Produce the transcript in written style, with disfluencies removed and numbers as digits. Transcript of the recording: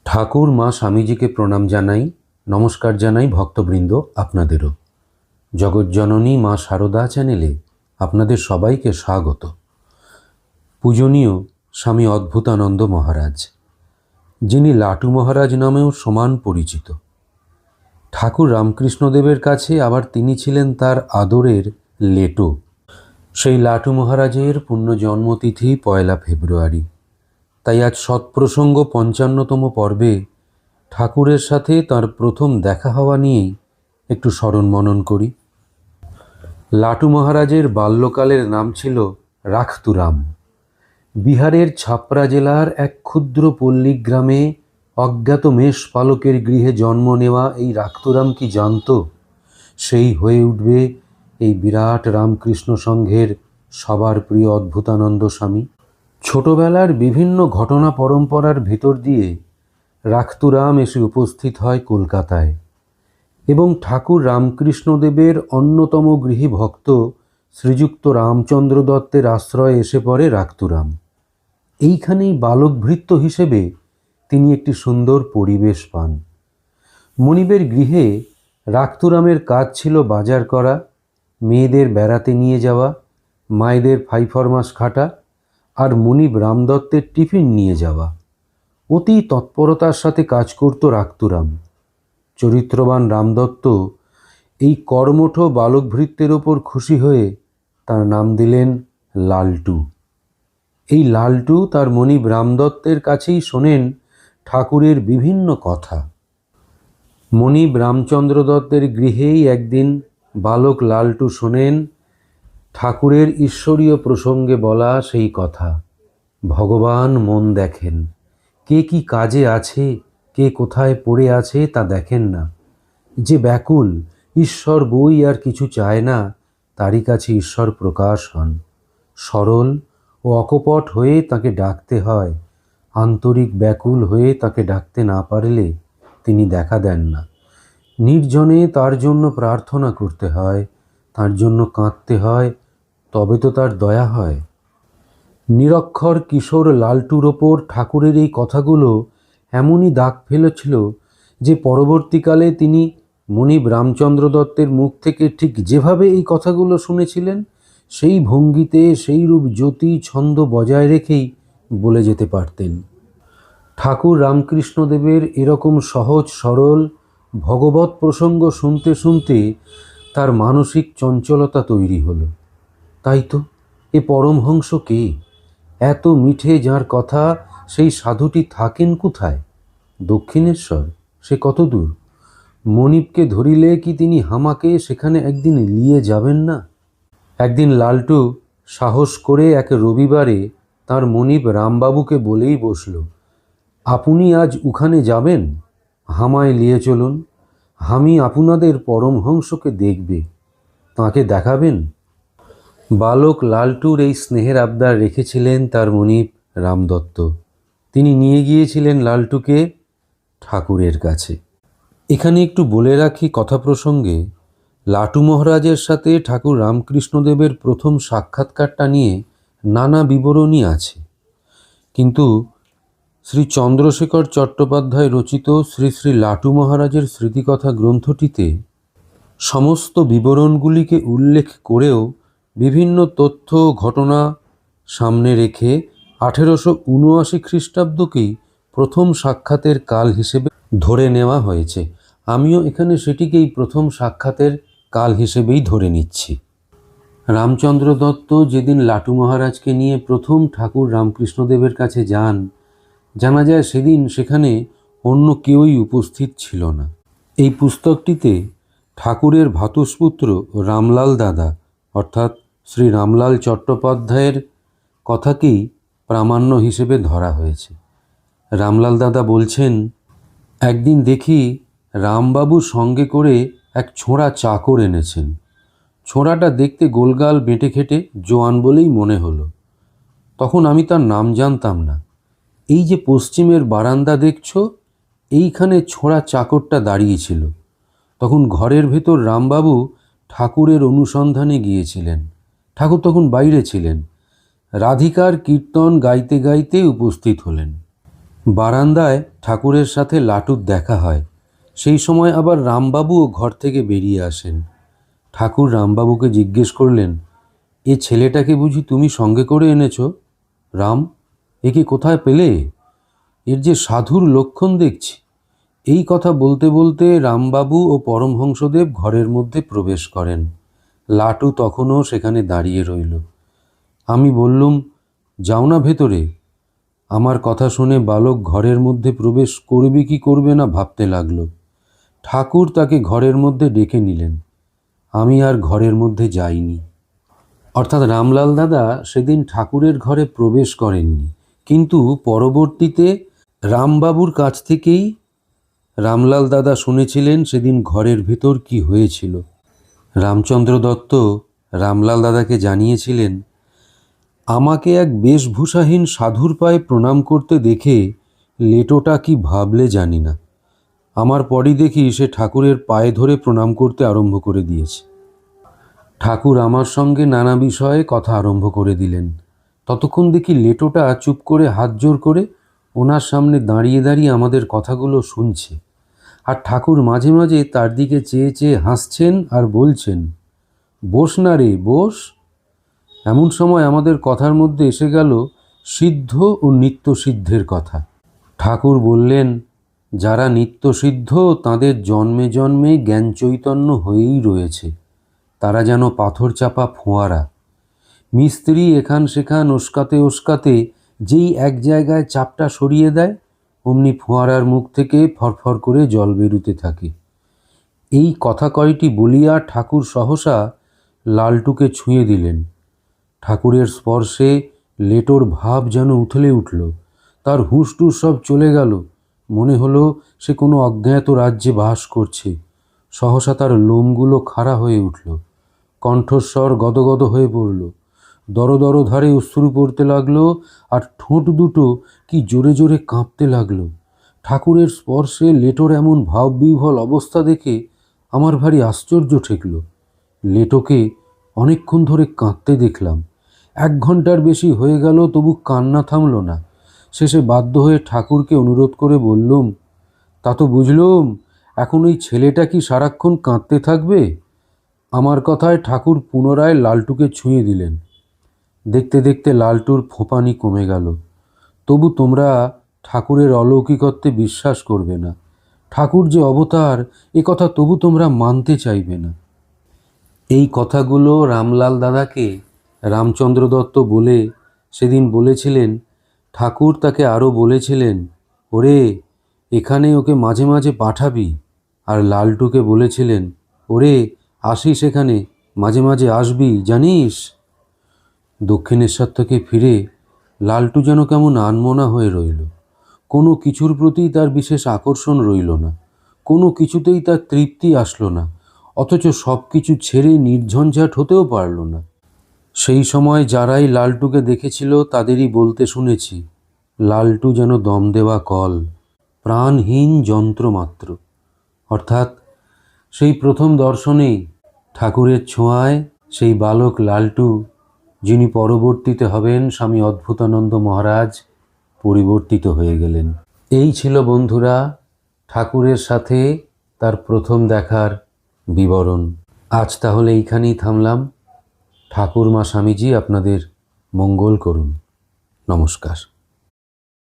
ঠাকুর মা স্বামীজিকে প্রণাম জানাই, নমস্কার জানাই ভক্তবৃন্দ আপনাদেরও। জগৎজননী মা শারদা চ্যানেলে আপনাদের সবাইকে স্বাগত। পূজনীয় স্বামী অদ্ভুতানন্দ মহারাজ, যিনি লাটু মহারাজ নামেও সমান পরিচিত। ঠাকুর রামকৃষ্ণদেবের কাছে আবার তিনি ছিলেন তার আদরের লেটো। সেই লাটু মহারাজের পুণ্য জন্মতিথি 1 ফেব্রুয়ারি। তাই আজ সৎপ্রসঙ্গ 55তম পর্বে ঠাকুরের সাথে তার প্রথম দেখা হওয়া নিয়েই একটু স্মরণ মনন করি। লাটু মহারাজের বাল্যকালের নাম ছিল রাখতুরাম। বিহারের ছাপড়া জেলার এক ক্ষুদ্র পল্লী গ্রামে অজ্ঞাত মেষ পালকের গৃহে জন্ম নেওয়া এই রাখতুরাম কি জানত সেই হয়ে উঠবে এই বিরাট রামকৃষ্ণ সংঘের সবার প্রিয় অদ্ভুতানন্দ স্বামী? ছোটবেলার বিভিন্ন ঘটনা পরম্পরার ভেতর দিয়ে রাখতুরাম এসে উপস্থিত হয় কলকাতায় এবং ঠাকুর রামকৃষ্ণদেবের অন্যতম গৃহী ভক্ত শ্রীযুক্ত রামচন্দ্র দত্তের আশ্রয়ে এসে পড়ে রাখতুরাম। এইখানেই বালকভৃত্য হিসেবে তিনি একটি সুন্দর পরিবেশ পান। মনিবের গৃহে রাখতুরামের কাজ ছিল বাজার করা, মেয়েদের বেড়াতে নিয়ে যাওয়া, মায়েদের ফাইফরমাস খাটা আর মনিব রামদত্তের টিফিন নিয়ে যাওয়া। অতি তৎপরতার সাথে কাজ করত রাখতুরাম। চরিত্রবান রামদত্ত এই কর্মঠ বালকভৃত্যের ওপর খুশি হয়ে তার নাম দিলেন লালটু। এই লালটু তার মনিব রামদত্তের কাছেই শোনেন ঠাকুরের বিভিন্ন কথা। মনিব রামচন্দ্র দত্তের গৃহেই একদিন বালক লালটু শোনেন ঠাকুরের ঈশ্বরীয় প্রসঙ্গে বলা সেই কথা। ভগবান মন দেখেন, কে কি কাজে আছে, কে কোথায় পড়ে আছে তা দেখেন না। যে ব্যাকুল, ঈশ্বর বই আর কিছু চায় না, তারই কাছে ঈশ্বর প্রকাশ হন। সরল ও অকপট হয়ে তাকে ডাকতে হয়। আন্তরিক ব্যাকুল হয়ে তাকে ডাকতে না পারলে তিনি দেখা দেন না। নির্জনে তার জন্য প্রার্থনা করতে হয়, তার জন্য কাঁদতে হয়, তবে তো তার দয়া হয়। নিরক্ষর কিশোর লালটুর ওপর ঠাকুরের এই কথাগুলো এমনই দাগ ফেলেছিল যে পরবর্তীকালে তিনি মনিব রামচন্দ্র দত্তের মুখ থেকে ঠিক যেভাবে এই কথাগুলো শুনেছিলেন সেই ভঙ্গিতে সেইরূপ জ্যোতি ছন্দ বজায় রেখেই বলে যেতে পারতেন। ঠাকুর রামকৃষ্ণদেবের এরকম সহজ সরল ভগবৎ প্রসঙ্গ শুনতে শুনতে তার মানসিক চঞ্চলতা তৈরি হলো। তাই তো, এ পরমহংস কে? এত মিঠে যার কথা, সেই সাধুটি থাকেন কোথায়? দক্ষিণেশ্বর? সে কত দূর? মনিবকে ধরিলে কি তিনি হামাকে সেখানে একদিন নিয়ে যাবেন না? একদিন লালটু সাহস করে এক রবিবারে তার মনিব রামবাবুকে বলেই বসল, আপনি আজ উখানে যাবেন, হামায় নিয়ে চলুন, আমি আপনাদের পরমহংসকে দেখবে, তাঁকে দেখাবেন। বালক লালটুর এই স্নেহের আবদার রেখেছিলেন তার মনিব রামদত্ত। তিনি নিয়ে গিয়েছিলেন লালটুকে ঠাকুরের কাছে। এখানে একটু বলে রাখি কথা প্রসঙ্গে, লাটু মহারাজের সাথে ঠাকুর রামকৃষ্ণদেবের প্রথম সাক্ষাৎকারটা নিয়ে নানা বিবরণী আছে, কিন্তু শ্রী চন্দ্রশেখর চট্টোপাধ্যায় রচিত শ্রী শ্রী লাটু মহারাজের স্মৃতিকথা গ্রন্থটিতে সমস্ত বিবরণগুলিকে উল্লেখ করেও বিভিন্ন তথ্য ঘটনা সামনে রেখে 1879 খ্রিস্টাব্দকেই প্রথম সাক্ষাতের কাল হিসেবে ধরে নেওয়া হয়েছে। আমিও এখানে সেটিকেই প্রথম সাক্ষাতের কাল হিসেবেই ধরে নিচ্ছি। রামচন্দ্র দত্ত যেদিন লাটু মহারাজকে নিয়ে প্রথম ঠাকুর রামকৃষ্ণদেবের কাছে যান, জানা যায় সেদিন সেখানে অন্য কেউই উপস্থিত ছিল না। এই পুস্তকটিতে ঠাকুরের ভ্রাতুষ্পুত্র রামলাল দাদা অর্থাৎ শ্রী রামলাল চট্টোপাধ্যায়ের কথাকেই প্রামাণ্য হিসেবে ধরা হয়েছে। রামলাল দাদা বলছেন, একদিন দেখি রামবাবু সঙ্গে করে এক ছোঁড়া চাকর এনেছেন। ছোঁড়াটা দেখতে গোলগাল বেঁটে খেটে জোয়ান বলেই মনে হলো। তখন আমি তার নাম জানতাম না। এই যে পশ্চিমের বারান্দা দেখছ, এইখানে ছোঁড়া চাকরটা দাঁড়িয়েছিল। তখন ঘরের ভেতর রামবাবু ঠাকুরের অনুসন্ধানে গিয়েছিলেন। ঠাকুর তখন বাইরে ছিলেন। রাধিকার কীর্তন গাইতে গাইতে উপস্থিত হলেন। বারান্দায় ঠাকুরের সাথে লাটুর দেখা হয়। সেই সময় আবার রামবাবুও ঘর থেকে বেরিয়ে আসেন। ঠাকুর রামবাবুকে জিজ্ঞেস করলেন, এ ছেলেটাকে বুঝি তুমি সঙ্গে করে এনেছো? রাম, একে কোথায় পেলে? এর যে সাধুর লক্ষণ দেখছি। এই কথা বলতে বলতে রামবাবু ও পরমহংসদেব ঘরের মধ্যে প্রবেশ করেন। লাটু তখনও সেখানে দাঁড়িয়ে রইল। আমি বললুম, যাও না ভেতরে। আমার কথা শুনে বালক ঘরের মধ্যে প্রবেশ করবে কি করবে না ভাবতে লাগলো। ঠাকুর তাকে ঘরের মধ্যে ডেকে নিলেন। আমি আর ঘরের মধ্যে যাইনি। অর্থাৎ রামলাল দাদা সেদিন ঠাকুরের ঘরে প্রবেশ করেননি, কিন্তু পরবর্তীতে রামবাবুর কাছ থেকেই রামলাল দাদা শুনেছিলেন সেদিন ঘরের ভেতর কি হয়েছিল। রামচন্দ্র দত্ত রামলাল দাদাকে জানিয়েছিলেন, আমাকে এক বেশভূষাহীন সাধুর পায়ে প্রণাম করতে দেখে লেটোটা কি ভাবলে জানি না। আমার পরই দেখি সে ঠাকুরের পায়ে ধরে প্রণাম করতে আরম্ভ করে দিয়েছে। ঠাকুর আমার সঙ্গে নানা বিষয়ে কথা আরম্ভ করে দিলেন। ততক্ষণ দেখি লেটোটা চুপ করে হাত জোর করে ওনার সামনে দাঁড়িয়ে দাঁড়িয়ে আমাদের কথাগুলো শুনছে, আর ঠাকুর মাঝে মাঝে তার দিকে চেয়ে চেয়ে হাসছেন আর বলছেন, বস না রে বস। এমন সময় আমাদের কথার মধ্যে এসে গেল সিদ্ধ ও নিত্যসিদ্ধের কথা। ঠাকুর বললেন, যারা নিত্যসিদ্ধ তাদের জন্মে জন্মে জ্ঞান চৈতন্য হয়েই রয়েছে। তারা যেন পাথর চাপা ফোঁয়ারা। মিস্ত্রি এখান সেখান ওস্কাতে ওস্কাতে যেই এক জায়গায় চাপটা সরিয়ে দেয়, অমনি ফোঁয়ারার মুখ থেকে ফরফর করে জল বেরুতে থাকে। এই কথা কয়টি বলিয়া ঠাকুর সহসা লালটুকে ছুঁয়ে দিলেন। ঠাকুরের স্পর্শে লেটোর ভাব যেন উথলে উঠল। তার হুঁশটুস সব চলে গেল। মনে হলো সে কোনো অজ্ঞাত রাজ্যে বাস করছে। সহসা তার লোমগুলো খাড়া হয়ে উঠল, কণ্ঠস্বর গদগদ হয়ে পড়ল, দর দর ধারে অশ্রু পড়তে লাগলো, আর ঠোঁট দুটো কি জোরে জোরে কাঁপতে লাগলো। ঠাকুরের স্পর্শে লেটোর এমন ভাববিহ্বল অবস্থা দেখে আমার ভারী আশ্চর্য ঠেকল। লেটোকে অনেকক্ষণ ধরে কাঁদতে দেখলাম। 1 ঘন্টার বেশি হয়ে গেল, তবু কান্না থামল না। শেষে বাধ্য হয়ে ঠাকুরকে অনুরোধ করে বললুম, তা তো বুঝলুম, এখন ওই ছেলেটা কি সারাক্ষণ কাঁদতে থাকবে? আমার কথায় ঠাকুর পুনরায় লালটুকে ছুঁয়ে দিলেন। দেখতে দেখতে লালটুর ফোঁপানি কমে গেল। তবু তোমরা ঠাকুরের অলৌকিকত্বে বিশ্বাস করবে না। ঠাকুর যে অবতার এ কথা তবু তোমরা মানতে চাইবে না। এই কথাগুলো রামলাল দাদাকে রামচন্দ্র দত্ত বলে সেদিন বলেছিলেন। ঠাকুর তাকে আরও বলেছিলেন, ওরে এখানে ওকে মাঝে মাঝে পাঠাবি। আর লালটুকে বলেছিলেন, ওরে আসিস, এখানে মাঝে মাঝে আসবি জানিস। দক্ষিণেশ্বর থেকে ফিরে লালটু যেন কেমন আনমনা হয়ে রইল। কোনো কিছুর প্রতি তার বিশেষ আকর্ষণ রইল না, কোনো কিছুতেই তার তৃপ্তি আসলো না, অথচ সব কিছু ছেড়ে নির্ঝঞ্ঝাট হতেও পারল না। সেই সময় যারাই লালটুকে দেখেছিল তাদেরই বলতে শুনেছি, লালটু যেন দম দেওয়া কল, প্রাণহীন যন্ত্র মাত্র। অর্থাৎ সেই প্রথম দর্শনেই ঠাকুরের ছোঁয়ায় সেই বালক লালটু, যিনি পরবর্তীতে হবেন স্বামী অদ্ভুতানন্দ মহারাজ, পরিবর্তিত হয়ে গেলেন। এই ছিল বন্ধুরা ঠাকুরের সাথে তার প্রথম দেখার বিবরণ। আজ তাহলে এইখানেই থামলাম। ঠাকুরমা স্বামীজি আপনাদের মঙ্গল করুন। নমস্কার।